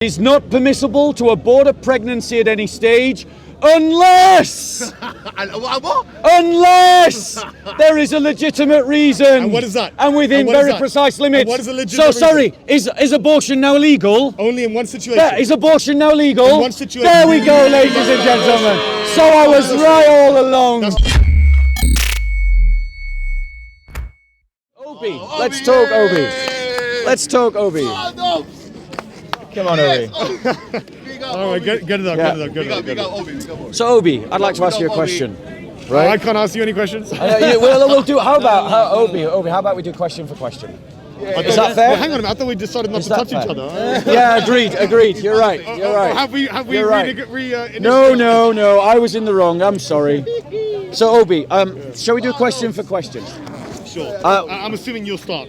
It is not permissible to abort a pregnancy at any stage unless there is a legitimate reason. And what is that? And within very precise limits. And what is a legitimate So sorry, is abortion now legal? Only in one situation. Yeah, is abortion now legal? In one situation. There we go, ladies and gentlemen. So I was right all along. Obi, let's talk Obi. Let's talk Obi. Come on, Obi. All right, get it up. So Obi, I'd like to ask you a question. Right? I can't ask you any questions. We'll do. How about Obi? How about we do question for question? Is that fair? Well, hang on a minute. I thought we decided not to touch each other. Yeah, agreed. You're right. Have we No. I was in the wrong. I'm sorry. So Obi, shall we do question for question? Sure. I'm assuming you'll start.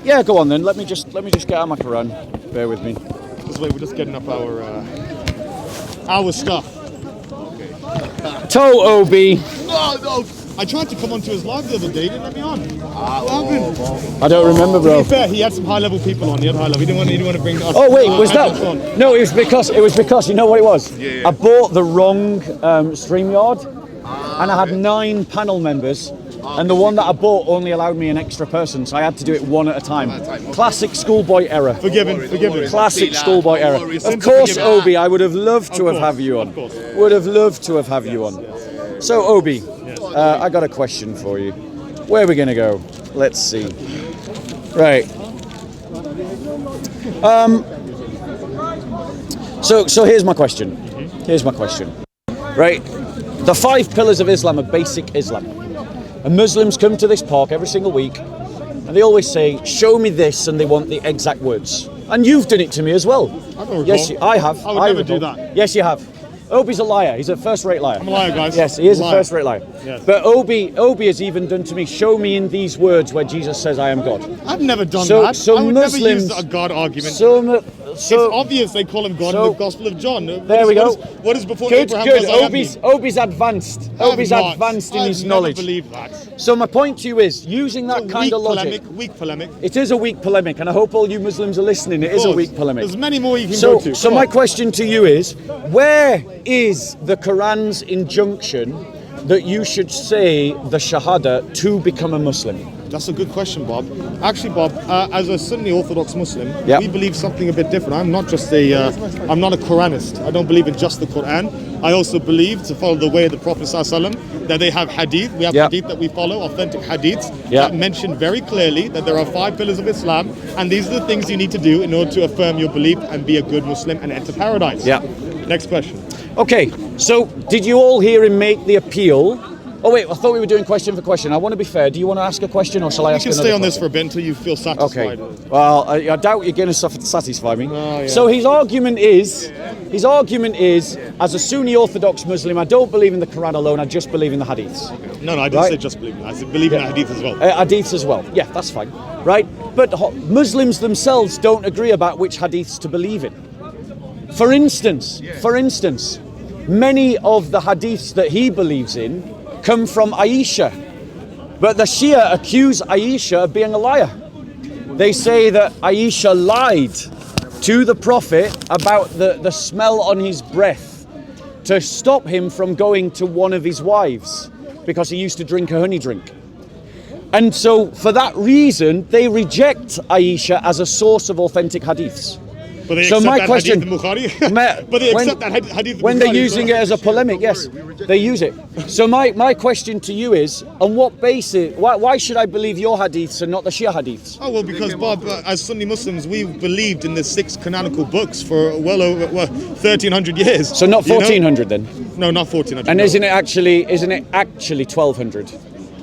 Yeah, go on then. Let me just get out my Quran. Bear with me. This way, we're just getting up our stuff. Toe Obi. No. I tried to come onto his live the other day. He didn't let me on. I don't remember, bro. To be fair, he had some high-level people on. He had high-level. He didn't want to bring us. Oh wait, was that? No, it was because you know what it was. Yeah. I bought the wrong StreamYard, and I had 9 panel members. And the one that I bought only allowed me an extra person, so I had to do it one at a time. Classic schoolboy error. Forgiven. Classic schoolboy error. Of course, Obi, I would have loved to have you on. Would have loved to have you on. So, Obi, I got a question for you. Where are we going to go? Let's see. Right. So here's my question. Right. The 5 pillars of Islam are basic Islam. And Muslims come to this park every single week and they always say, show me this, and they want the exact words. And you've done it to me as well. I don't Yes, I have. I would never do that. Yes, you have. Obi's a liar. He's a first-rate liar. I'm a liar, guys. Yes, he is a first-rate liar. Yes. But Obi has even done to me, show me in these words where Jesus says, I am God. I've never done So that. I would never use a God argument. So it's obvious they call him God in the Gospel of John. There we go. What is before Good. Abraham? Obi's advanced. Obi's advanced in his knowledge. I believe that. So my point to you is, using that kind of logic. Weak polemic. It is a weak polemic, and I hope all you Muslims are listening. It is a weak polemic. There's many more you can go to. So my question to you is, where is the Quran's injunction that you should say the Shahada to become a Muslim? That's a good question, Bob. Actually, Bob, as a Sunni Orthodox Muslim, we believe something a bit different. I'm not a Quranist. I don't believe in just the Quran. I also believe, to follow the way of the Prophet ﷺ, that they have hadith. We have hadith that we follow, authentic hadiths, that mention very clearly that there are 5 pillars of Islam, and these are the things you need to do in order to affirm your belief and be a good Muslim and enter paradise. Yeah. Next question. Okay, so did you all hear him make the appeal? Oh wait, I thought we were doing question for question. I want to be fair. Do you want to ask a question, or shall I ask another question? We can stay on this for a bit until you feel satisfied. Okay. Well, I doubt you're going to satisfy me. Oh, yeah. So his argument is, as a Sunni Orthodox Muslim, I don't believe in the Quran alone. I just believe in the Hadiths. No, I didn't say just believe in. I said believe in the Hadith as well. Hadiths as well. Yeah, that's fine. Right. But Muslims themselves don't agree about which Hadiths to believe in. For instance, many of the Hadiths that he believes in come from Aisha, but the Shia accuse Aisha of being a liar. They say that Aisha lied to the Prophet about the smell on his breath to stop him from going to one of his wives because he used to drink a honey drink. And so for that reason, they reject Aisha as a source of authentic hadiths. But they so my question, when they're using it as a polemic, yes, they use it. So my question to you is, on what basis, why should I believe your hadiths and not the Shia hadiths? Oh, well, because, Bob, as Sunni Muslims, we've believed in the 6 canonical books for well over 1,300 years. So not 1,400 then? No, not 1,400. And isn't it actually 1,200?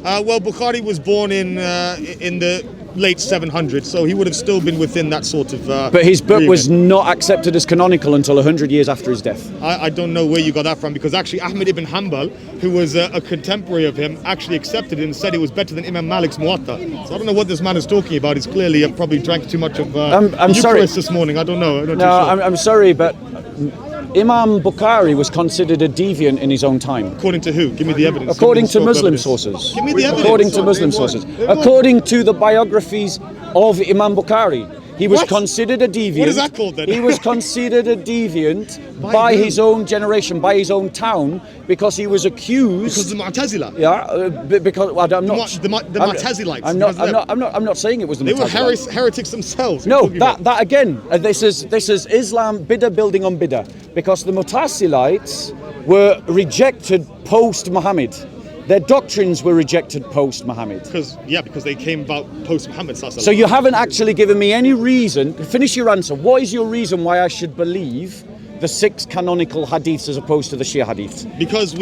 Well, Bukhari was born in the late 700s, so he would have still been within that sort of but his book was not accepted as canonical until 100 years after his death. I don't know where you got that from, because actually Ahmed ibn Hanbal, who was a contemporary of him, actually accepted it and said it was better than Imam Malik's Muwatta. So I don't know what this man is talking about. He's clearly probably drank too much of Eucharist this morning. I don't know. I'm sorry, but Imam Bukhari was considered a deviant in his own time. According to who? Give me the evidence. According to Muslim sources. Give me the evidence. According to Muslim sources. According to the biographies of Imam Bukhari, He was What? considered a deviant. What is that called then? He was considered a deviant by his own generation, by his own town, because he was accused. Because the Mu'tazila. Yeah, because well, I'm not. The Mu'tazilites. I'm not saying it was the They were Mu'tazilites. heretics themselves. No, that again. This is Islam bid'ah building on bid'ah, because the Mu'tazilites were rejected post Muhammad. Their doctrines were rejected post Muhammad. Because they came about post Muhammad. So you haven't actually given me any reason. Finish your answer. What is your reason why I should believe the 6 canonical hadiths as opposed to the Shia hadiths? Because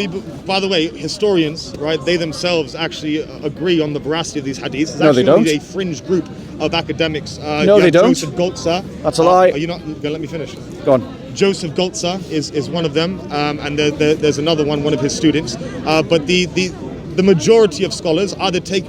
by the way, historians, right, they themselves actually agree on the veracity of these hadiths. It's No, they don't. a fringe group of academics. No, they don't. Joseph Goltzer. That's a lie. Are you not going to let me finish? Go on. Joseph Goltzer is one of them, and there's another one of his students. But the majority of scholars either take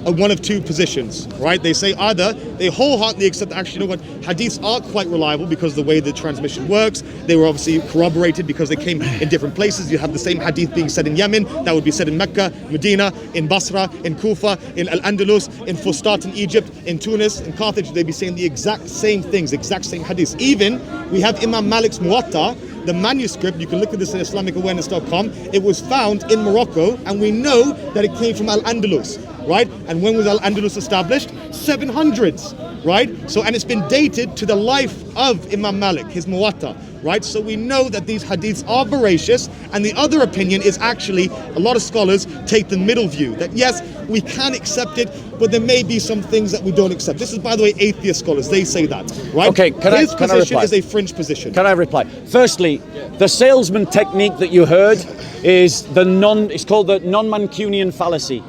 one of two positions, right? They say either they wholeheartedly accept that actually, you know what, hadiths are quite reliable because of the way the transmission works. They were obviously corroborated because they came in different places. You have the same hadith being said in Yemen, that would be said in Mecca, Medina, in Basra, in Kufa, in Al-Andalus, in Fustat in Egypt, in Tunis, in Carthage. They'd be saying the exact same things, exact same hadiths. Even we have Imam Malik's Muwatta, the manuscript, you can look at this at IslamicAwareness.com. It was found in Morocco, and we know that it came from Al-Andalus, right? And when was Al-Andalus established? 700s, right? So, and it's been dated to the life of Imam Malik, his Muwatta, right? So we know that these hadiths are veracious, and the other opinion is actually, a lot of scholars take the middle view, that yes, we can accept it, but there may be some things that we don't accept. This is, by the way, atheist scholars, they say that, right? Okay, his can I position reply? is a fringe position. Can I reply? Firstly, the salesman technique that you heard is it's called the non-Mancunian fallacy.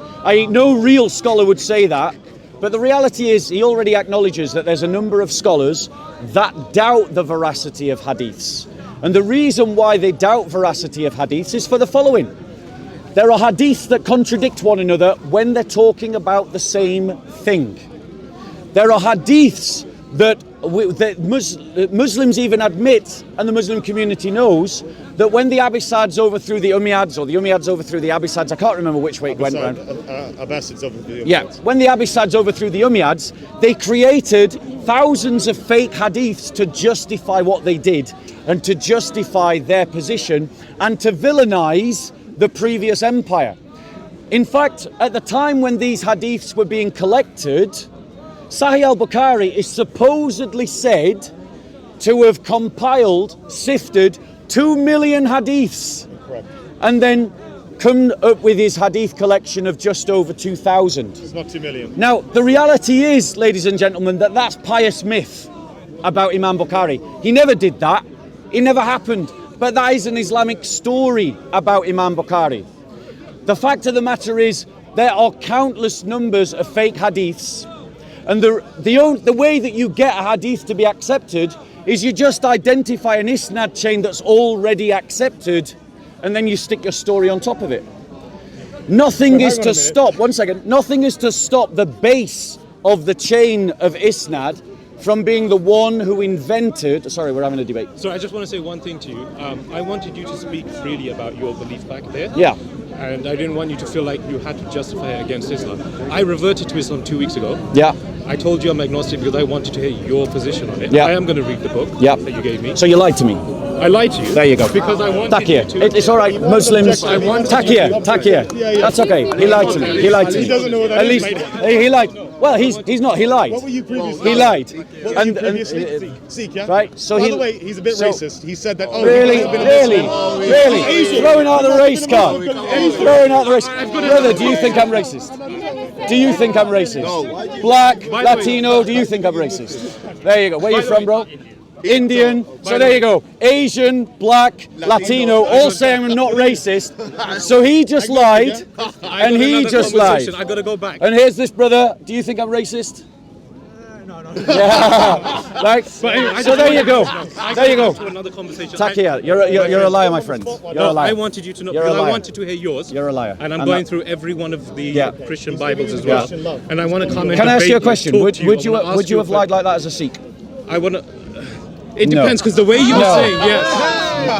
No real scholar would say that, but the reality is he already acknowledges that there's a number of scholars that doubt the veracity of hadiths. And the reason why they doubt veracity of hadiths is for the following. There are hadiths that contradict one another when they're talking about the same thing. There are hadiths that Muslims even admit, and the Muslim community knows, that when the Abbasids overthrew the Umayyads, or the Umayyads overthrew the Abbasids, I can't remember which way it went around. Abbasids overthrew the Umayyads. Yeah, when the Abbasids overthrew the Umayyads, they created thousands of fake hadiths to justify what they did, and to justify their position, and to villainize the previous empire. In fact, at the time when these hadiths were being collected, Sahih al-Bukhari is supposedly said to have compiled, sifted 2 million hadiths. Correct. And then come up with his hadith collection of just over 2,000. It's not 2 million. Now, the reality is, ladies and gentlemen, that that's pious myth about Imam Bukhari. He never did that. It never happened. But that is an Islamic story about Imam Bukhari. The fact of the matter is, there are countless numbers of fake hadiths. And the way that you get a hadith to be accepted is you just identify an isnad chain that's already accepted, and then you stick your story on top of it. Nothing is to stop, one second, nothing is to stop the base of the chain of isnad from being the one who invented, sorry, we're having a debate. So I just want to say one thing to you. I wanted you to speak freely about your belief back there. Yeah. And I didn't want you to feel like you had to justify it against Islam. I reverted to Islam 2 weeks ago. Yeah. I told you I'm agnostic because I wanted to hear your position on it. Yeah. I am going to read the book that you gave me. So you lied to me. I lied to you. There you go. Because I wanted Takir. you to... It's all right. Muslims. Takir. Yeah. That's okay. He lied to me. He lied to me. He doesn't know what that At is, least mate. he lied. Well, he's not. He lied. What were you previously? He lied. What were you previously? Sikh, yeah? Right. So by the way, he's a bit racist. He said that. Really, throwing out the race card. Throwing out the race. Brother, do you think I'm racist? Do you think I'm racist? No. Black, Latino. Do you think I'm racist? There you go. Where are you from, bro? Indian. So there you go. Asian, black, Latino, all saying I'm not racist. So he just lied, and he just lied. I got to go back. And here's this brother. Do you think I'm racist? No. Yeah. Right. So there you go. There you go. Another conversation. Takia, you're a liar, my friend. You're a liar. I wanted you to know. You're a Because I liar. wanted to hear yours. You're a liar. And I'm going through every one of the Christian Bibles as well. Yeah. And I want to come and Can I ask you a debate question? talk Would to I wanna ask you have a lied like that as a Sikh? I want to. It depends because the way you were saying, yes.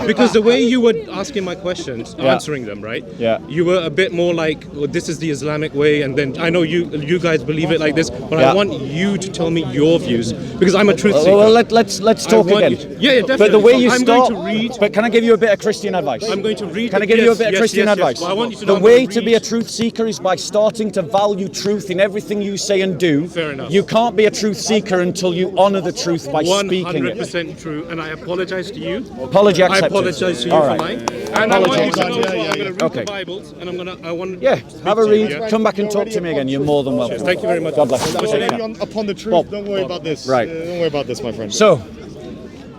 Because the way you were asking my questions, Yeah. answering them, right? Yeah. You were a bit more like, well, this is the Islamic way, and then I know you guys believe it like this, but Yeah. I want you to tell me your views because I'm a truth seeker. Well, let's talk I want again. you to- yeah, definitely. But the way you I'm start. going to read. But can I give you a bit of Christian advice? I'm going to read. Can I give you a bit of yes, Christian yes, advice? Well, I want you to The know I'm way gonna to be a read- truth seeker is by starting to value truth in everything you say and do. Fair enough. You can't be a truth seeker until you honour the truth by speaking it. 100% true, and I apologize to you. Apology I accepted. apologize to you All for right. mine. And I want you to know Apology as well, I'm accepted. going to read Okay. the Bibles, and I want Yeah, have a read. Yeah. Come back and talk to me again. You're more than welcome. Thank you very much. God bless you. What's your Take name? care. Upon the truth, Bob. don't worry about this. Right. Don't worry about this, my friend. So,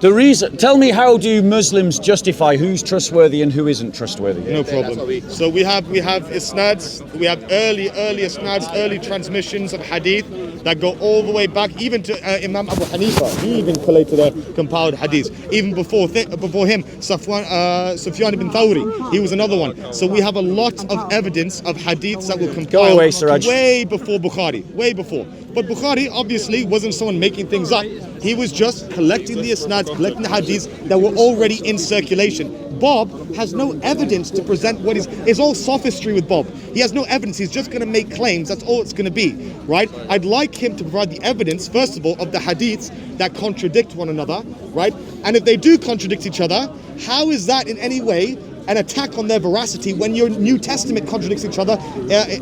the reason. Tell me, how do Muslims justify who's trustworthy and who isn't trustworthy? No problem. So we have isnads, we have early isnads, early transmissions of hadith that go all the way back, even to Imam Abu Hanifa. He even collated a compiled hadith. Even before him, Sufyan ibn Thawri, he was another one. So we have a lot of evidence of hadiths that were compiled away, Siraj. way before Bukhari, way before. But Bukhari obviously wasn't someone making things up. He was just collecting the isnads, collecting the hadiths that were already in circulation. Bob has no evidence to present what is. It's all sophistry with Bob. He has no evidence. He's just going to make claims. That's all it's going to be, right? I'd like him to provide the evidence, first of all, of the hadiths that contradict one another, right? And if they do contradict each other, how is that in any way an attack on their veracity when your New Testament contradicts each other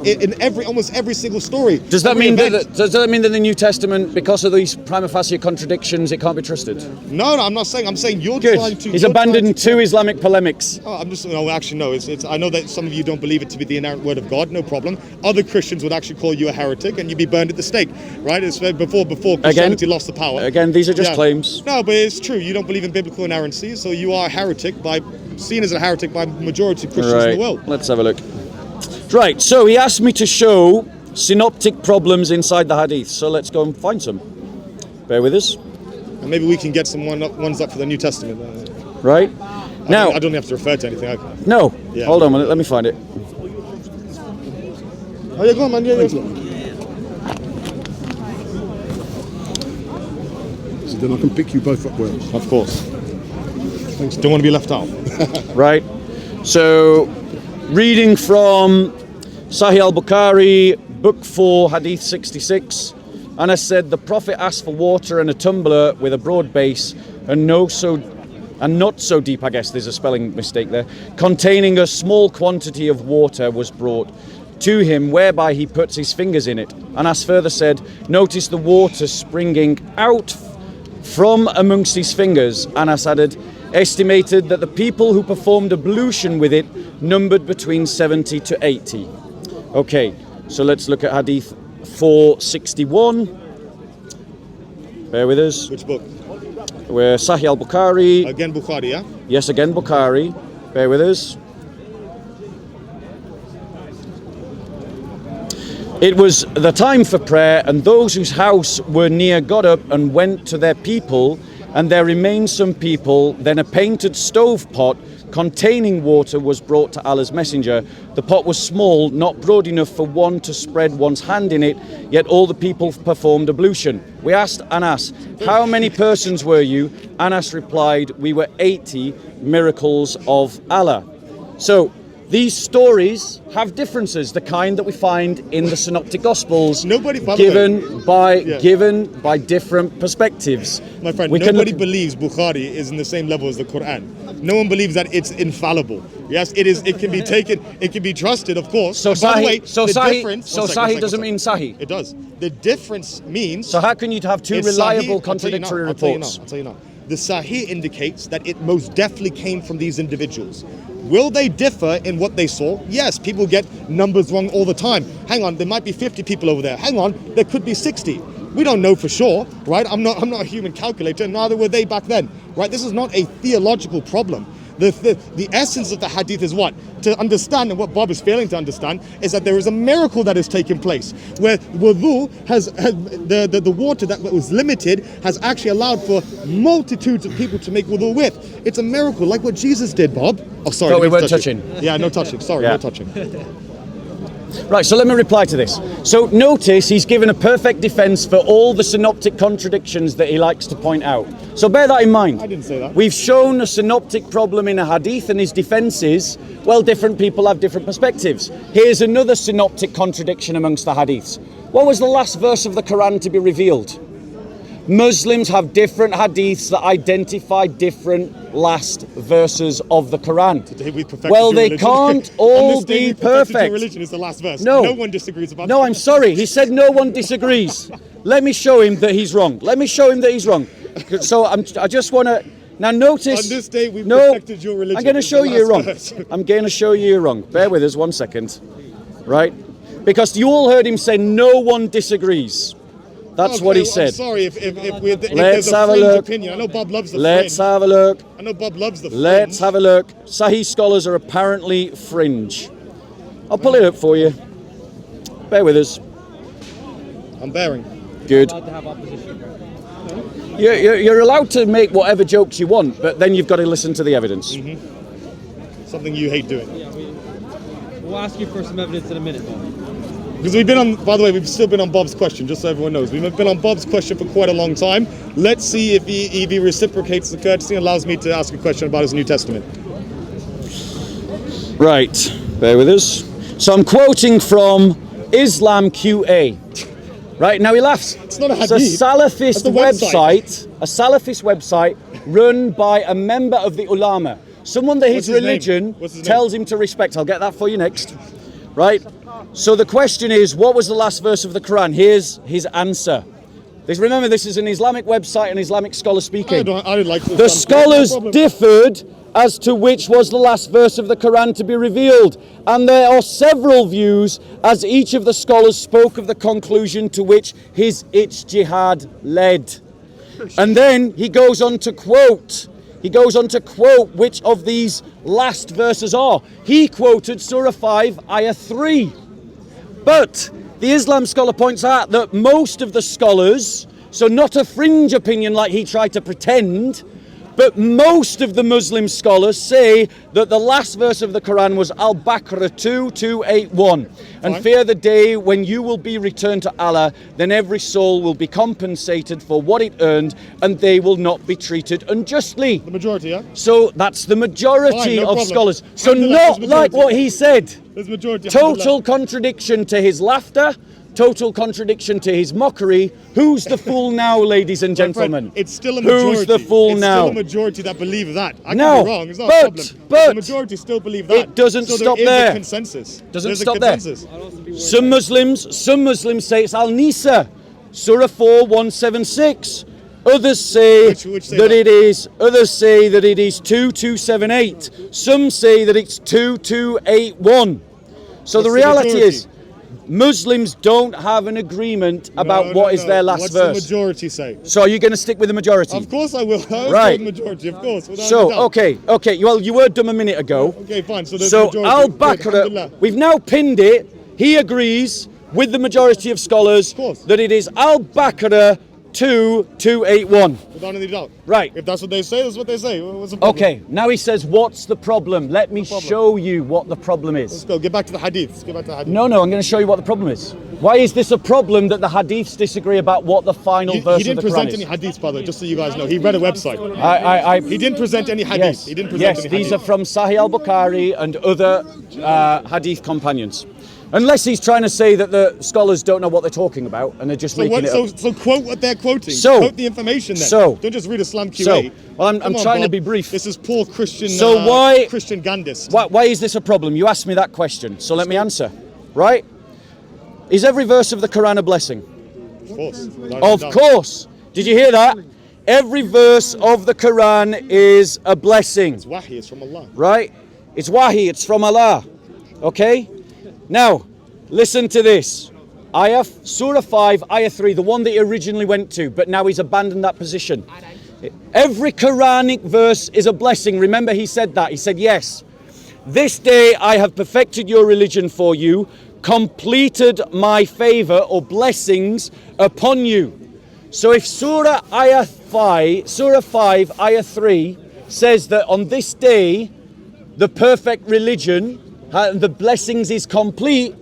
in almost every single story? Does that every mean event? does that mean that the New Testament, because of these prima facie contradictions, it can't be trusted? No, I'm not saying. I'm saying you're Good. trying to. He's you're trying abandoned to- two Islamic polemics. Oh, I'm just no. Actually, no. It's. I know that some of you don't believe it to be the inerrant word of God. No problem. Other Christians would actually call you a heretic, and you'd be burned at the stake, right? It's before Christianity lost the power. Again, these are just claims. No, but it's true. You don't believe in biblical inerrancy, so you are a heretic seen as a heretic by majority of Christians in the world. Let's have a look. Right. So he asked me to show synoptic problems inside the hadith. So let's go and find some. Bear with us. And maybe we can get some ones up for the New Testament. Right. Now. I don't have to refer to anything. No. Yeah. Hold on a minute. Let me find it. Oh yeah, go on, man. Yeah. So then I can pick you both up well. Of course. Thanks. Don't want to be left out. Right. So, reading from Sahih al-Bukhari, Book 4, Hadith 66. Anas said, the Prophet asked for water and a tumbler with a broad base and not so deep, I guess there's a spelling mistake there, containing a small quantity of water was brought to him, whereby he puts his fingers in it. Anas further said, notice the water springing out from amongst his fingers. Anas added, estimated that the people who performed ablution with it numbered between 70 to 80. Okay, so let's look at Hadith 461. Bear with us. Which book? We're Sahih al-Bukhari. Again, Bukhari, yeah? Yes, again Bukhari. Bear with us. It was the time for prayer, and those whose house were near got up and went to their people, and there remained some people. Then a painted stove pot containing water was brought to Allah's messenger. The pot was small, not broad enough for one to spread one's hand in it, yet all the people performed ablution. We asked Anas, how many persons were you? Anas replied, we were 80 miracles of Allah. So, these stories have differences, the kind that we find in the Synoptic Gospels, given by different perspectives. My friend, nobody believes Bukhari is in the same level as the Quran. No one believes that it's infallible. Yes, it is. It can be taken. It can be trusted, of course. So Sahih. Sahih doesn't mean Sahih. It does. The difference means. So how can you have two reliable contradictory reports? I'll tell you now. The Sahih indicates that it most definitely came from these individuals. Will they differ in what they saw? Yes, people get numbers wrong all the time. Hang on, there might be 50 people over there. Hang on, there could be 60. We don't know for sure, right? I'm not a human calculator, neither were they back then, right? This is not a theological problem. The essence of the hadith is what? To understand, and what Bob is failing to understand, is that there is a miracle that has taken place, where wudu has the water that was limited has actually allowed for multitudes of people to make wudu with. It's a miracle, like what Jesus did, Bob. Oh, sorry. But we weren't touching. Yeah, no touching. Sorry, Yeah. no touching. Right, so let me reply to this. So notice he's given a perfect defense for all the synoptic contradictions that he likes to point out. So bear that in mind. I didn't say that. We've shown a synoptic problem in a hadith, and his defense is, well, different people have different perspectives. Here's another synoptic contradiction amongst the hadiths. What was the last verse of the Quran to be revealed? Muslims have different hadiths that identify different last verses of the Quran. Today we perfected well, your they religion. can't On all this day be we perfected perfect. Your religion is the last verse. No. No one disagrees about No, that. I'm sorry. He said no one disagrees. Let me show him that he's wrong. Let me show him that he's wrong. So I just want to... Now notice... On this day we no, perfected your religion. I'm going to is show the you you're last wrong. verse. I'm going to show you you're wrong. Bear with us 1 second. Right? Because you all heard him say no one disagrees. That's what he said. I'm sorry if Let's there's a have a fringe look. opinion. I know Bob loves the Let's fringe. have a look. I know Bob loves the fringe. Let's have a look. Sahih scholars are apparently fringe. I'll pull it up for you. Bear with us. I'm bearing. Good. You're allowed to make whatever jokes you want, but then you've got to listen to the evidence. Something you hate doing. We'll ask you for some evidence in a minute, Bob. Because we've been on, by the way, we've still been on Bob's question, just so everyone knows. We've been on Bob's question for quite a long time. Let's see if he reciprocates the courtesy and allows me to ask a question about his New Testament. Right, bear with us. So I'm quoting from Islam QA. Right, now he laughs. It's not a It's a hadith. Salafist That's the website. a Salafist website run by a member of the ulama. Someone that his What's his name? religion What's his name? tells him to respect. I'll get that for you next. Right? So the question is, what was the last verse of the Quran? Here's his answer. Remember, this is an Islamic website, an Islamic scholar speaking. I don't like this. The scholars differed as to which was the last verse of the Quran to be revealed, and there are several views, as each of the scholars spoke of the conclusion to which his ijtihad led. And then he goes on to quote which of these last verses are. He quoted Surah 5, Ayah 3. But the Islam scholar points out that most of the scholars, so not a fringe opinion like he tried to pretend, but most of the Muslim scholars say that the last verse of the Quran was Al-Baqarah 2:281. And Fine. fear the day when you will be returned to Allah, then every soul will be compensated for what it earned, and they will not be treated unjustly. The majority, yeah? So that's the majority Fine, no of problem. scholars. So Alhamdulillah, not there's like majority. what he said. There's majority. Total alhamdulillah. contradiction to his laughter, total contradiction to his mockery. Who's the fool now, ladies and My friend, gentlemen? it's still a majority. Who's the fool it's now? Still a majority that believe that. I No, can be wrong. It's not but- a problem. but the majority still believe that. it doesn't so stop there. there. Is a consensus. Doesn't There's stop a there. consensus. Some Muslims say it's Al-Nisa, Surah 4:176. Others say Which say that that? it is. Others say that it is 2:278. Some say that it's 2:281. So the What's the reality majority? is, Muslims don't have an agreement about what is their last What's verse. the majority say? So are you going to stick with the majority? Of course I will. I will Right. go with the majority, of course. without a So doubt. okay. Well, you were dumb a minute ago. Okay, fine. So there's So the majority. Good, Al-Baqarah, alhamdulillah. we've now pinned it. He agrees with the majority of scholars course. that it is Al-Baqarah 2:281. Without any doubt. Right. If that's what they say, that's what they say. What's the problem? Okay, now he says, what's the problem? Let me show you what the problem Let's is. go. Get back to the hadith. Let's get back to the hadith. No, I'm going to show you what the problem is. Why is this a problem that the hadiths disagree about what the final He verse didn't of the Quran present is? any hadiths, by the way, just so you guys know. He read a website. He didn't present any hadith. Yes, He didn't present yes, any these are hadith. from Sahih al-Bukhari and other hadith companions. Unless he's trying to say that the scholars don't know what they're talking about and they're just making it up. So quote what they're quoting. So- quote the information then. so- Don't just read Islam QA. so- well, I'm Come on, trying to Bob. be brief. This is poor Christian. So why- Christian Gandhist? Why is this a problem? You asked me that question, so let me answer. Right? Is every verse of the Quran a blessing? Of course. without any Of doubt. course. Did you hear that? Every verse of the Quran is a blessing. It's wahi. It's from Allah. Right? It's wahi, it's from Allah. Okay? Now, listen to this. Surah 5, Ayah 3, the one that he originally went to, but now he's abandoned that position. Every Quranic verse is a blessing. Remember, he said that. He said, yes, this day I have perfected your religion for you, completed my favor or blessings upon you. So if Surah 5, Ayah 3 says that on this day, the perfect religion, the blessings is complete,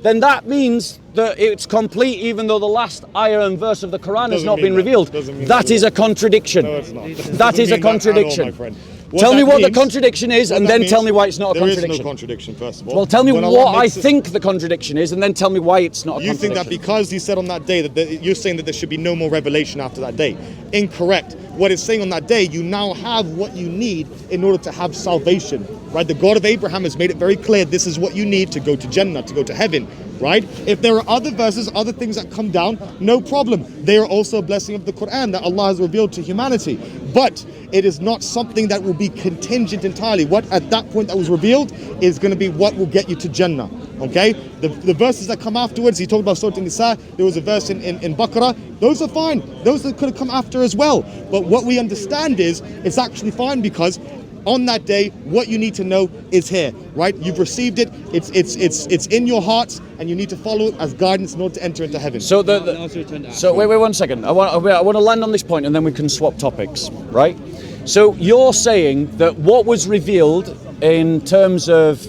then that means that it's complete even though the last ayah and verse of the Quran has Doesn't not mean been that. revealed. Doesn't mean That that. is a contradiction. No, it's not. That is a contradiction. My friend. Tell me that what the means- contradiction is, what and that then means- tell me why it's not a There is contradiction. no contradiction, first of all. Well, tell me When Allah what I makes it- think the contradiction is, and then tell me why it's not a You contradiction. think that because he said on that day that you're saying that there should be no more revelation after that day. Incorrect. What it's saying on that day, you now have what you need in order to have salvation. Right? The God of Abraham has made it very clear this is what you need to go to Jannah, to go to heaven. Right? If there are other verses, other things that come down, no problem. They are also a blessing of the Quran that Allah has revealed to humanity. But it is not something that will be contingent entirely. What at that point that was revealed is going to be what will get you to Jannah. Okay? The verses that come afterwards, he talked about Surah An-Nisa, there was a verse in Baqarah, those are fine. Those that could have come after as well. But what we understand is it's actually fine because on that day, what you need to know is here, right? You've received it. It's in your hearts, and you need to follow it as guidance in order to enter into heaven. So Now it's your turn to ask. So wait 1 second. I want to land on this point, and then we can swap topics, right? So you're saying that what was revealed in terms of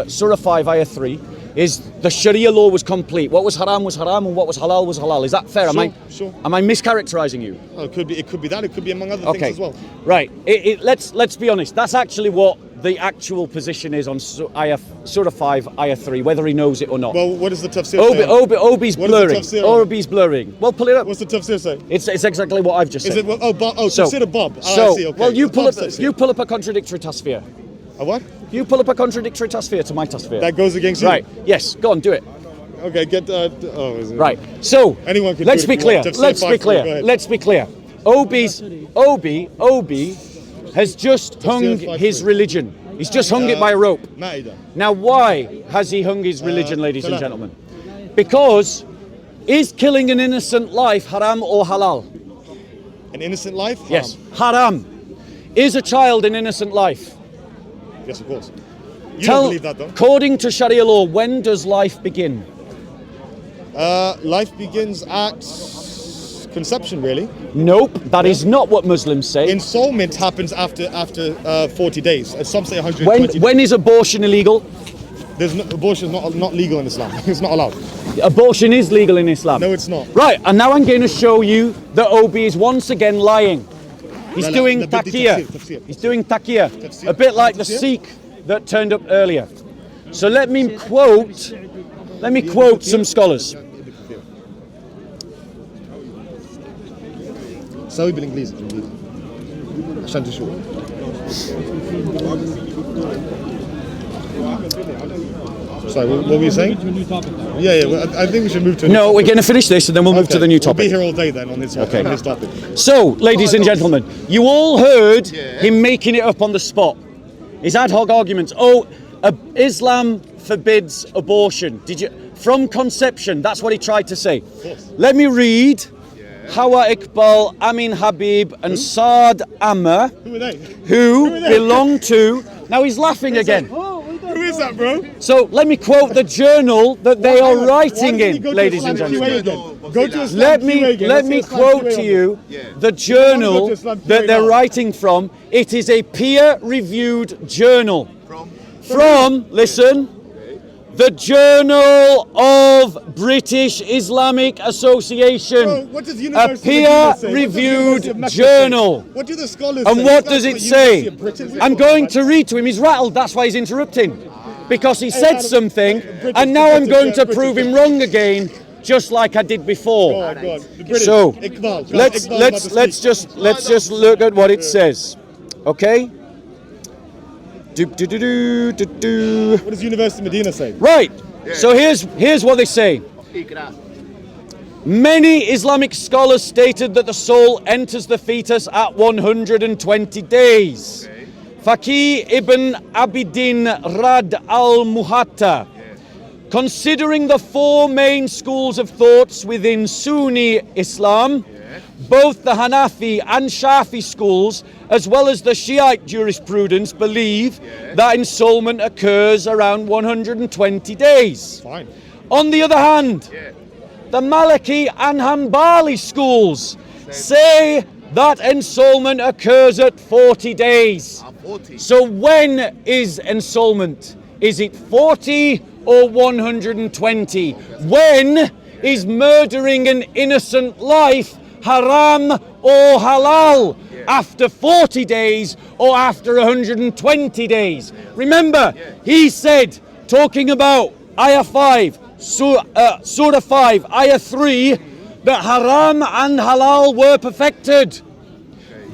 Surah 5, Ayah 3, is the Sharia law was complete. What was haram, and what was halal. Is that fair? Sure. Am I mischaracterizing you? Oh, it could be that. It could be among other Okay. things as well. Right. Let's be honest. That's actually what the actual position is on Surah 5, Ayah 3, whether he knows it or not. Well, what does the tafsir say? Obi's What blurring. does the tafsir on it? Obi's blurring. Well, pull it up. What's the tafsir say? It's exactly what I've just said. Is it tafsir Bob? Oh, So, I see, okay. well, you The pull Bob up tafsir. a contradictory tasfir. A what? You pull up a contradictory tasfir to my tasfir. That goes against you. Right. Yes. Go on. Do it. Okay. Get. Is it? Right. So Anyone can let's do be it if you clear. want. Tafsir Let's be 5, go clear. ahead. Let's be clear. Obi has just hung 5, his 3. religion. He's just hung it by a rope. Ma'idah. Now, why has he hung his religion, ladies and Salah. gentlemen? Because is killing an innocent life haram or halal? An innocent life? Yes, haram. Is a child an innocent life? Yes, of course. You don't believe that, though. According to Sharia law, when does life begin? Life begins at conception, really. Nope, that is not what Muslims say. Ensoulment happens after 40 days. Some say 120 days. When is abortion illegal? Abortion is not legal in Islam. It's not allowed. Abortion is legal in Islam. No, it's not. Right, and now I'm going to show you that Obi is once again lying. He's doing taqiyya. tafsir. He's doing taqiyya. Tafsir. A bit like the Tafsir? Sikh that turned up earlier. So let me quote some scholars. سوي بالانجليزي عشان تشوف. Sorry, what were you saying? To a new topic now. Yeah. Well, I think we should move to. No, we're going to finish this and then we'll move to the new We'll be topic. here all day then on this one, Okay. on this topic. So, ladies and gentlemen, you all heard him making it up on the spot. His ad hoc arguments. Oh, Islam forbids abortion. Did you? From conception, that's what he tried to say. Let me read Hawa Iqbal, Amin Habib, and Saad Amma, Who are they? who belong to. Now he's laughing again. Who is that, bro? So let me quote the journal that they are writing in, ladies and gentlemen. Go to Islam Let QA me again. let Let's me see Islam quote QA to on you this. the journal to Islam that QA they're now. writing from. It is a peer-reviewed journal from listen, the Journal of British Islamic Association, Bro, what does a University of Medina say? What does University peer-reviewed of Mecca say? journal. What do the scholars And say? what It's does like it University say? of Britain. I'm going to read to him. He's rattled. That's why he's interrupting. Because he said Adam, something, British, and now I'm British, going to British. prove him wrong again, just like I did before. Oh, God. The British. So Iqbal. let's Iqbal's about to speak. let's just look at what it says. Okay? What does University of Medina say? Right. So here's what they say. Many Islamic scholars stated that the soul enters the fetus at 120 days. Faqih ibn Abidin Rad al-Muhatta, considering the four main schools of thoughts within Sunni Islam, both the Hanafi and Shafi schools, as well as the Shiite jurisprudence, believe that ensoulment occurs around 120 days. Fine. On the other hand, the Maliki and Hanbali schools say that ensoulment occurs at 40 days. So when is ensoulment? Is it 40 or 120? When is murdering an innocent life haram or halal? After 40 days or after 120 days? Remember, he said, talking about Ayah 5, Surah 5, Ayah 3, that haram and halal were perfected.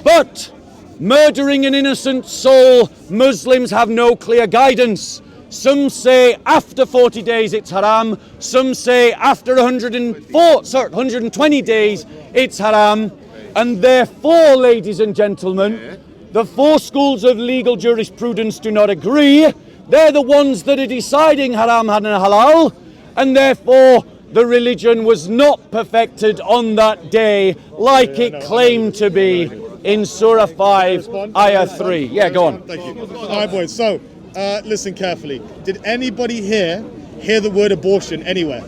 But murdering an innocent soul, Muslims have no clear guidance. Some say after 40 days it's haram, some say after 120 days it's haram, and therefore, ladies and gentlemen, the four schools of legal jurisprudence do not agree. They're the ones that are deciding haram and halal, and therefore the religion was not perfected on that day like it claimed to be in Surah 5, Ayah 3. Yeah, go on. Thank you. All right, boys. So, listen carefully. Did anybody here hear the word abortion anywhere?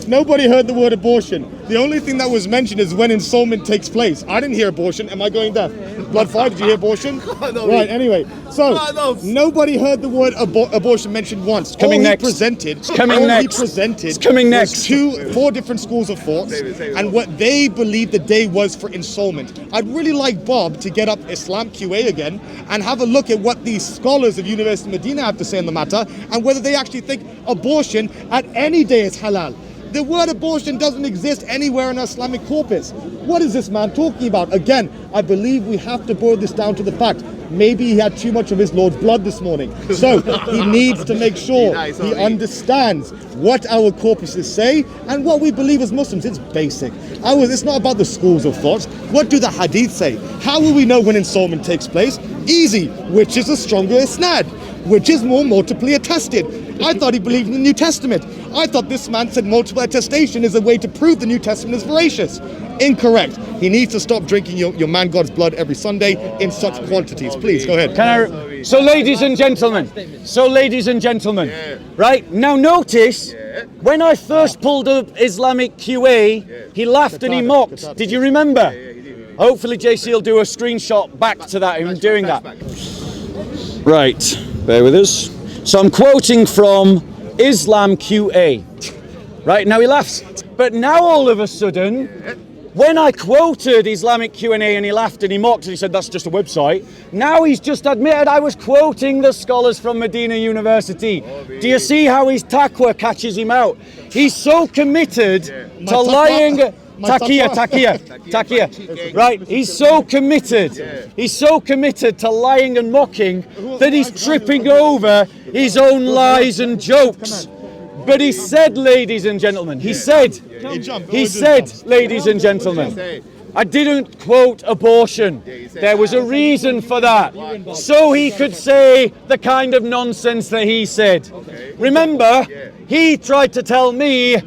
Nobody heard the word abortion. The only thing that was mentioned is when installment takes place. I didn't hear abortion. Am I going deaf? Blood 5, did you hear abortion? Right, anyway. So, nobody heard the word abortion mentioned once. Coming next. It's coming next. Presented It's coming next. Was 4 different schools of thought and what they believed the day was for installment. I'd really like Bob to get up Islam QA again and have a look at what these scholars of University of Medina have to say on the matter and whether they actually think abortion at any day is halal. The word abortion doesn't exist anywhere in our Islamic corpus. What is this man talking about? Again, I believe we have to boil this down to the fact. Maybe he had too much of his Lord's blood this morning. So he needs to make sure he understands what our corpuses say and what we believe as Muslims. It's basic. It's not about the schools of thought. What do the hadith say? How will we know when installment takes place? Easy. Which is the stronger isnad? Which is more multiply attested? I thought he believed in the New Testament. I thought this man said multiple attestation is a way to prove the New Testament is veracious. Incorrect. He needs to stop drinking your man God's blood every Sunday in such quantities. Please, go ahead. So ladies and gentlemen, right, now notice, when I first pulled up Islamic QA, he laughed and he mocked. Did you remember? Hopefully JC will do a screenshot back to that, him doing that. Right, bear with us. So I'm quoting from Islam QA. Right, now he laughs. But now all of a sudden, when I quoted Islamic Q&A and he laughed and he mocked and he said that's just a website, now he's just admitted I was quoting the scholars from Medina University. Do you see how his taqwa catches him out? He's so committed to lying. Taqiyya. Right, he's so committed to lying and mocking that he's tripping over his own lies and jokes. But he said, ladies and gentlemen, he said, ladies and gentlemen, I didn't quote abortion. There was a reason for that. So he could say the kind of nonsense that he said. Remember, he tried to tell me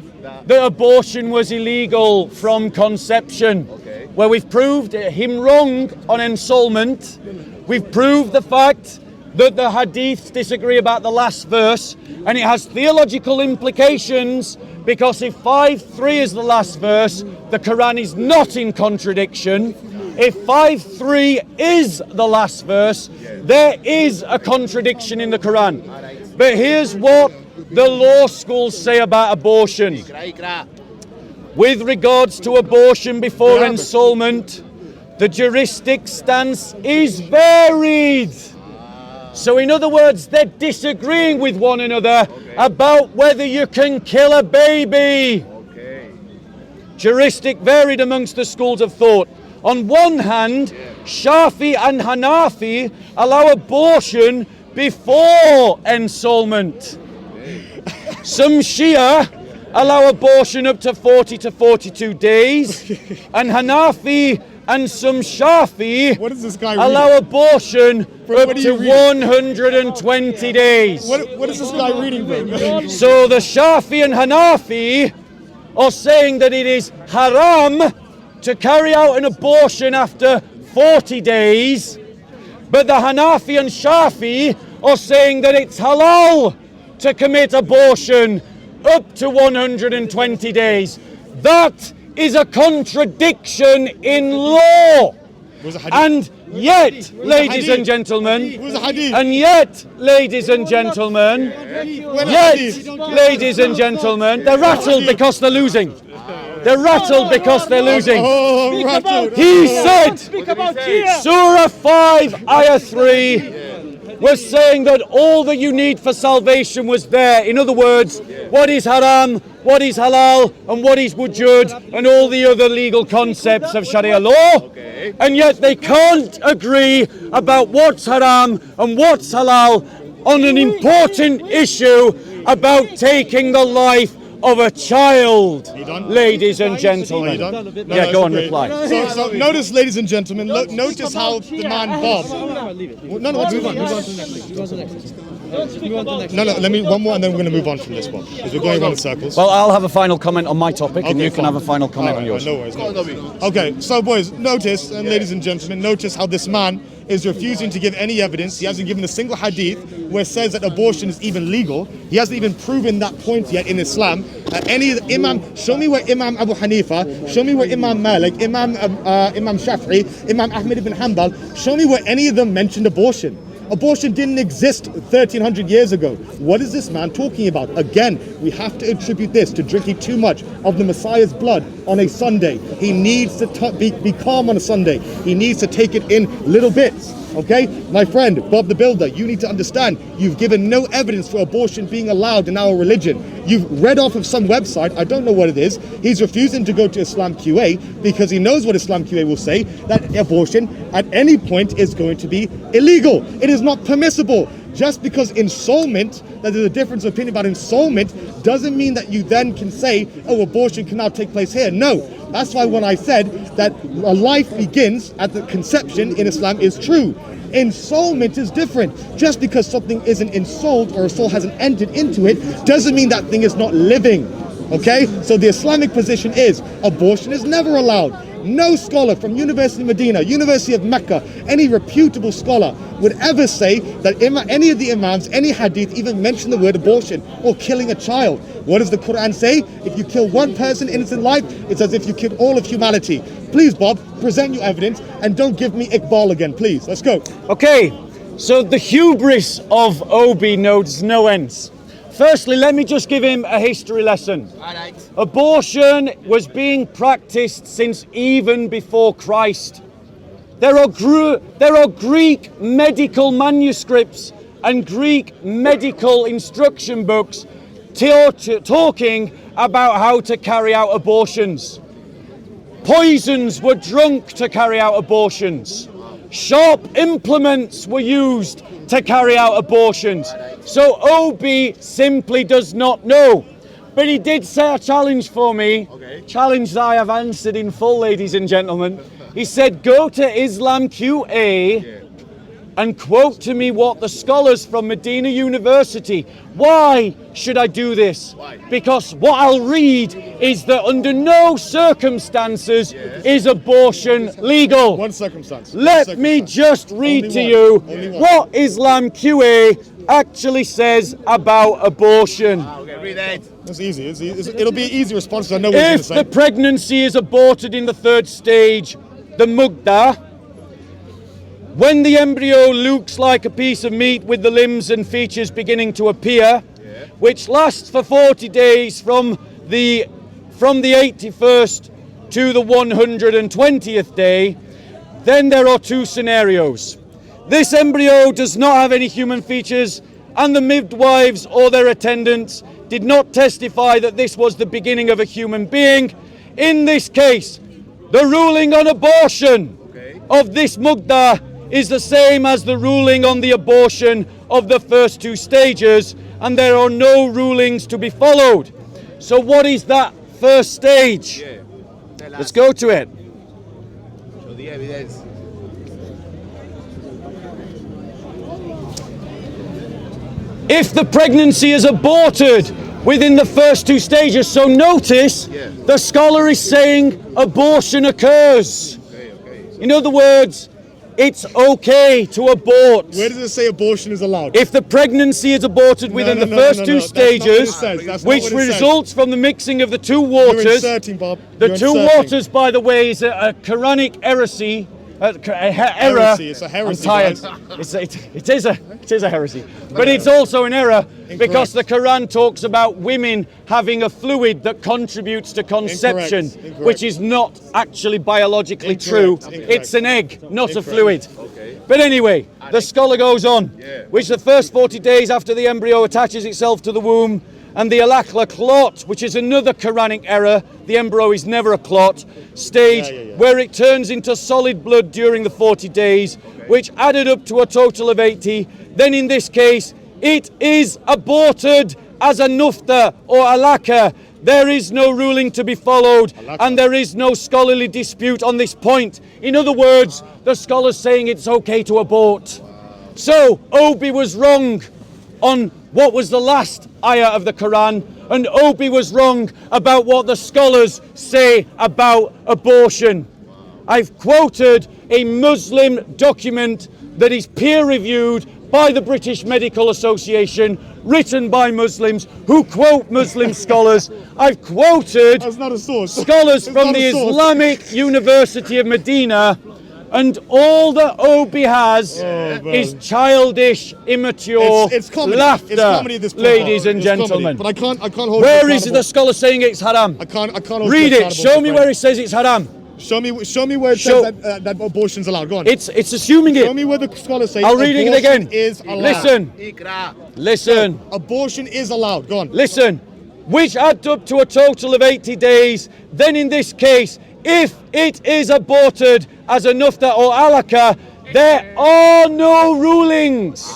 that abortion was illegal from conception. Well, we've proved him wrong on ensoulment. We've proved the fact that the hadiths disagree about the last verse, and it has theological implications because if 5:3 is the last verse, the Quran is not in contradiction. If 5:3 is the last verse, there is a contradiction in the Quran. But here's what the law schools say about abortion. With regards to abortion before ensoulment, the juristic stance is varied. So in other words, they're disagreeing with one another about whether you can kill a baby. Juristic varied amongst the schools of thought. On one hand, Shafi and Hanafi allow abortion before ensoulment. Some Shia allow abortion up to 40 to 42 days, and Hanafi and some Shafi allow abortion up to 120 days. What is this guy reading, bro? So the Shafi and Hanafi are saying that it is haram to carry out an abortion after 40 days, but the Hanafi and Shafi are saying that it's halal to commit abortion up to 120 days. That is a contradiction in law. And Yet, ladies and gentlemen, Where's the hadith? and yet, ladies and gentlemen, yet, ladies and gentlemen, they're rattled because they're losing. They're rattled because they're losing. Oh, rattled. He said, Surah 5, Ayah 3, was saying that all that you need for salvation was there. In other words, what is haram, what is halal, and what is wujud, and all the other legal concepts of Sharia law. And yet they can't agree about what's haram and what's halal on an important issue about taking the life of a child, ladies and gentlemen. Yeah, go on, reply. So notice, ladies and gentlemen, notice how the man Bob. No, let me one more, and then we're going to move on from this one because we're going around in circles. Well, I'll have a final comment on my topic, and you can have a final comment on yours. No worries. Okay, so boys, notice, and ladies and gentlemen, notice how this man is refusing to give any evidence. He hasn't given a single hadith where it says that abortion is even legal. He hasn't even proven that point yet in Islam. Any Imam, show me where Imam Abu Hanifa, show me where Imam Malik, Imam Shafi'i, Imam Ahmed ibn Hanbal, show me where any of them mentioned abortion. Abortion didn't exist 1300 years ago. What is this man talking about? Again, we have to attribute this to drinking too much of the Messiah's blood on a Sunday. He needs to be calm on a Sunday. He needs to take it in little bits. Okay? My friend, Bob the Builder, you need to understand, you've given no evidence for abortion being allowed in our religion. You've read off of some website, I don't know what it is. He's refusing to go to Islam QA because he knows what Islam QA will say, that abortion at any point is going to be illegal. It is not permissible. Just because ensoulment, that there's a difference of opinion about ensoulment, doesn't mean that you then can say, oh, abortion can now take place here. No. That's why when I said that a life begins at the conception in Islam is true. Ensoulment is different. Just because something isn't ensouled or a soul hasn't entered into it, doesn't mean that thing is not living. Okay? So the Islamic position is abortion is never allowed. No scholar from University of Medina, University of Mecca, any reputable scholar would ever say that any of the Imams, any hadith even mention the word abortion or killing a child. What does the Quran say? If you kill one person, innocent life, it's as if you killed all of humanity. Please, Bob, present your evidence and don't give me Iqbal again, please. Let's go. Okay, so the hubris of Obi knows no ends. Firstly, let me just give him a history lesson. Abortion was being practiced since even before Christ. There are Greek medical manuscripts and Greek medical instruction books talking about how to carry out abortions. Poisons were drunk to carry out abortions. Sharp implements were used to carry out abortions. So Obi simply does not know. But he did say a challenge for me. Challenge that I have answered in full, ladies and gentlemen. He said, go to Islam QA and quote to me what the scholars from Medina University. Why should I do this? Because what I'll read is that under no circumstances is abortion legal. One circumstance. Let me just read to you what Islam QA actually says about abortion. It's easy. It'll be an easy response. I know what you're going to If say. the pregnancy is aborted in the third stage, the mugda, when the embryo looks like a piece of meat with the limbs and features beginning to appear, which lasts for 40 days from the 81st to the 120th day, then there are two scenarios. This embryo does not have any human features, and the midwives or their attendants did not testify that this was the beginning of a human being. In this case, the ruling on abortion of this mugda is the same as the ruling on the abortion of the first two stages, and there are no rulings to be followed. So what is that first stage? Let's go to it. Show the evidence. If the pregnancy is aborted within the first two stages, so notice the scholar is saying abortion occurs. In other words, it's okay to abort. Where does it say abortion is allowed? If the pregnancy is aborted within the first two stages, which results from the mixing of the two waters, You're inserting, Bob. the two waters, by the way, is a Quranic heresy, error. Heresy. It's a heresy, I'm tired. It is a heresy, but it's also an error because the Quran talks about women having a fluid that contributes to conception, Incorrect. which is not actually biologically true. Incorrect. It's an egg, not a Incorrect. fluid. But anyway, the scholar goes on, which the first 40 days after the embryo attaches itself to the womb, and the alakla clot, which is another Quranic error, the embryo is never a clot, stage where it turns into solid blood during the 40 days, which added up to a total of 80, then in this case, it is aborted as a nufta or alaka. There is no ruling to be followed, and there is no scholarly dispute on this point. In other words, the scholars saying it's okay to abort. So, Obi was wrong on what was the last ayah of the Quran, and Obi was wrong about what the scholars say about abortion. I've quoted a Muslim document that is peer-reviewed by the British Medical Association, written by Muslims who quote Muslim scholars. I've quoted That's not a source. scholars It's from not the a source. Islamic University of Medina, and all that Obi has is childish, immature It's comedy. laughter, It's comedy at this point. ladies and It's comedy. gentlemen. But I can't hold. Where you is the accountable. scholar saying it's haram? I can't hold Read you it. accountable, Show my me friend. where it says it's haram. Show me where it Show- says that abortion's allowed. Go on. It's assuming Show it. me where the scholars say I'll read it abortion again. is allowed. Listen, Ikra. listen, Abortion is allowed. Go on. listen. Which add up to a total of 80 days. Then in this case, if it is aborted as a nufta or alaka, there are no rulings.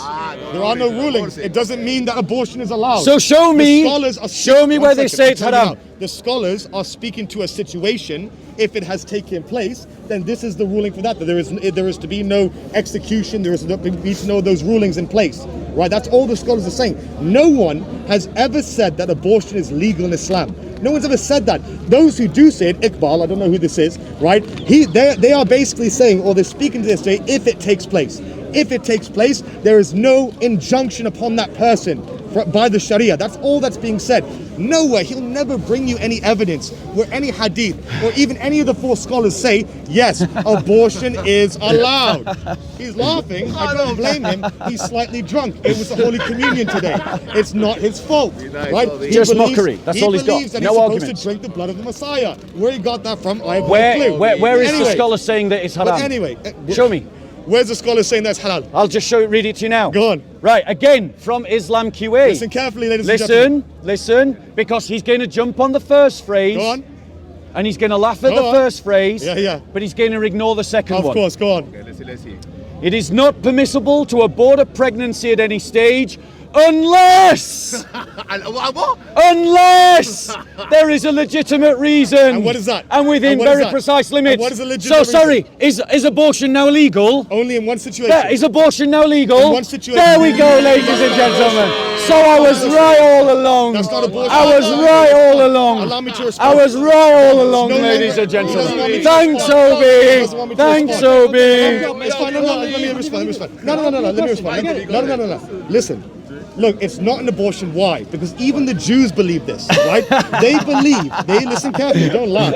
There are no rulings. It doesn't mean that abortion is allowed. So show The me, scholars are show me one where they second, say I'm it's telling you haram. now. The scholars are speaking to a situation. If it has taken place, then this is the ruling for that. That there is to be no execution. There is to be no those rulings in place. Right? That's all the scholars are saying. No one has ever said that abortion is legal in Islam. No one's ever said that. Those who do say it, Iqbal, I don't know who this is, right? They are basically saying, or they're speaking to this day, if it takes place. If it takes place, there is no injunction upon that person by the Sharia. That's all that's being said. Nowhere, he'll never bring you any evidence where any hadith or even any of the four scholars say, yes, abortion is allowed. He's laughing. I don't blame him. He's slightly drunk. It was the Holy Communion today. It's not his fault, right? He Just mockery. That's all he's got. believes that No he's supposed arguments. to drink the blood of the Messiah. Where he got that from, I have no clue. Where is the Anyway, scholar saying that it's haram? But anyway, Show me. Where's the scholar saying that's halal? I'll just read it to you now. Go on. Right, again, from Islam QA. Listen carefully, ladies and gentlemen. Listen, because he's going to jump on the first phrase. Go on. And he's going to laugh at Go the on. first phrase. Yeah. But he's going to ignore the second Of one. course, go on. Okay, let's see. It is not permissible to abort a pregnancy at any stage unless there is a legitimate reason. And what is that? And within And what is very that? precise limits. And what is a legitimate So sorry, is abortion now illegal? Only in one situation. Yeah, is abortion now legal? In one situation. There we go, ladies and gentlemen. So I was right all along. That's not abortion. I was right all along. Allow me to respond. I was right all along, No, ladies and he doesn't want me gentlemen. to Thanks, respond. He doesn't want Obi. me to Thanks, respond. Obi. It's fine. No, let me respond. No. Let me respond. No. Listen. Look, it's not an abortion. Why? Because even the Jews believe this, right? They listen carefully, don't laugh.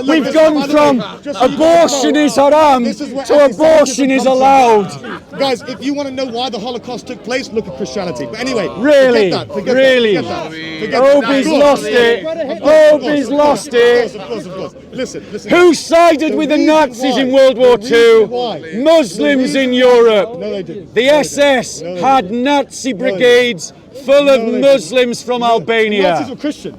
We've gone from abortion is haram to abortion is allowed. Guys, if you want to know why the Holocaust took place, look at Christianity. But anyway, Really? forget Really? that. Obi's lost it. Obi's lost it. Of course. Listen. Who sided with the reason Nazis why- in World War the reason why- II? Muslims in Europe. No, they didn't. The SS had Nazi brigades full of Muslims from The Nazis Albania. were Christian.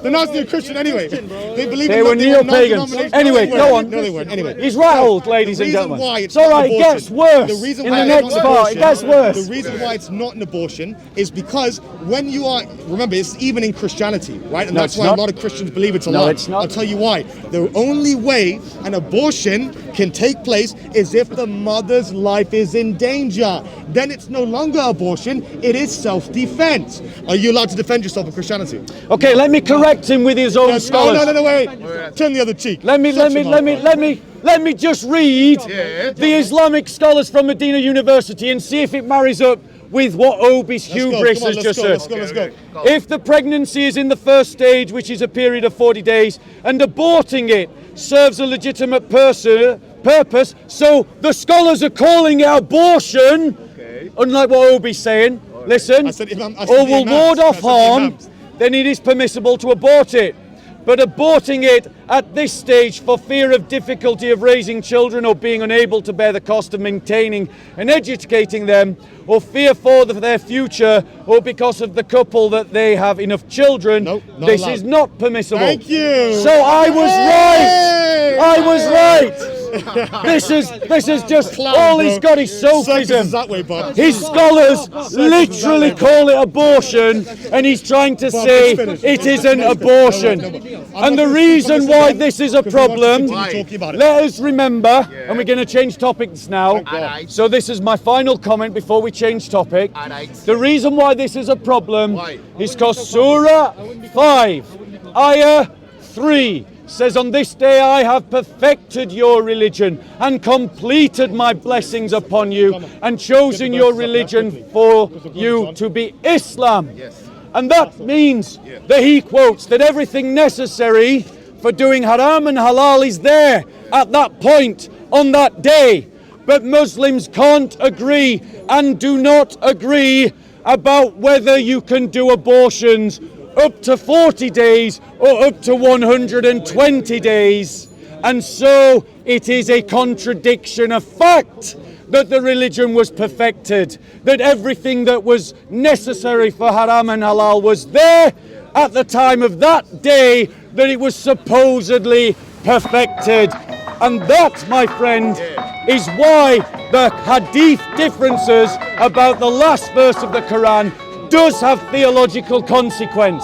The Nazis were Christian anyway. They believed They in were non-denominational- neo-pagans. Anyway, No, they go weren't. on. No, they weren't. Anyway. He's rattled, ladies and reason gentlemen. why It's all not right, it abortion- gets worse. The reason In why the it's next not part, it abortion- gets worse. The reason why it's not an abortion is because when you are, remember, it's even in Christianity, right? And No, that's it's why not. a lot of Christians believe it's allowed. No, it's not. I'll tell you why. The only way an abortion can take place is if the mother's life is in danger. Then it's no longer abortion, it is self-defense. Are you allowed to defend yourself in Christianity? Okay, let me correct him with his own No, scholars. wait. Turn the other cheek. Let me just read Yeah. the Islamic scholars from Medina University and see if it marries up with what Obi's Let's go, hubris come on, has let's just go, said. let's go. If the pregnancy is in the first stage, which is a period of 40 days, and aborting it serves a legitimate purpose, so the scholars are calling it abortion, unlike what Obi's saying, listen, I said or will ward off harm, then it is permissible to abort it. But aborting it at this stage for fear of difficulty of raising children or being unable to bear the cost of maintaining and educating them, or fear for their future, or because of the couple that they have enough children, this is not permissible. Thank you. So I was right. I was right. This is just all he's got is Sufism. That way, Bob. His scholars literally call it abortion, and he's trying to say it isn't abortion. And the reason why this is a problem, let us remember, and we're going to change topics now. So this is my final comment before we change topic. The reason why this is a problem is because Surah 5, Ayah 3 says, on this day I have perfected your religion and completed my blessings upon you and chosen your religion for you to be Islam. And that means that he quotes that everything necessary for doing haram and halal is there at that point on that day. But Muslims can't agree and do not agree about whether you can do abortions up to 40 days or up to 120 days. And so it is a contradiction of fact that the religion was perfected, that everything that was necessary for haram and halal was there at the time of that day that it was supposedly perfected. And that, my friend, is why the hadith differences about the last verse of the Quran does have theological consequence.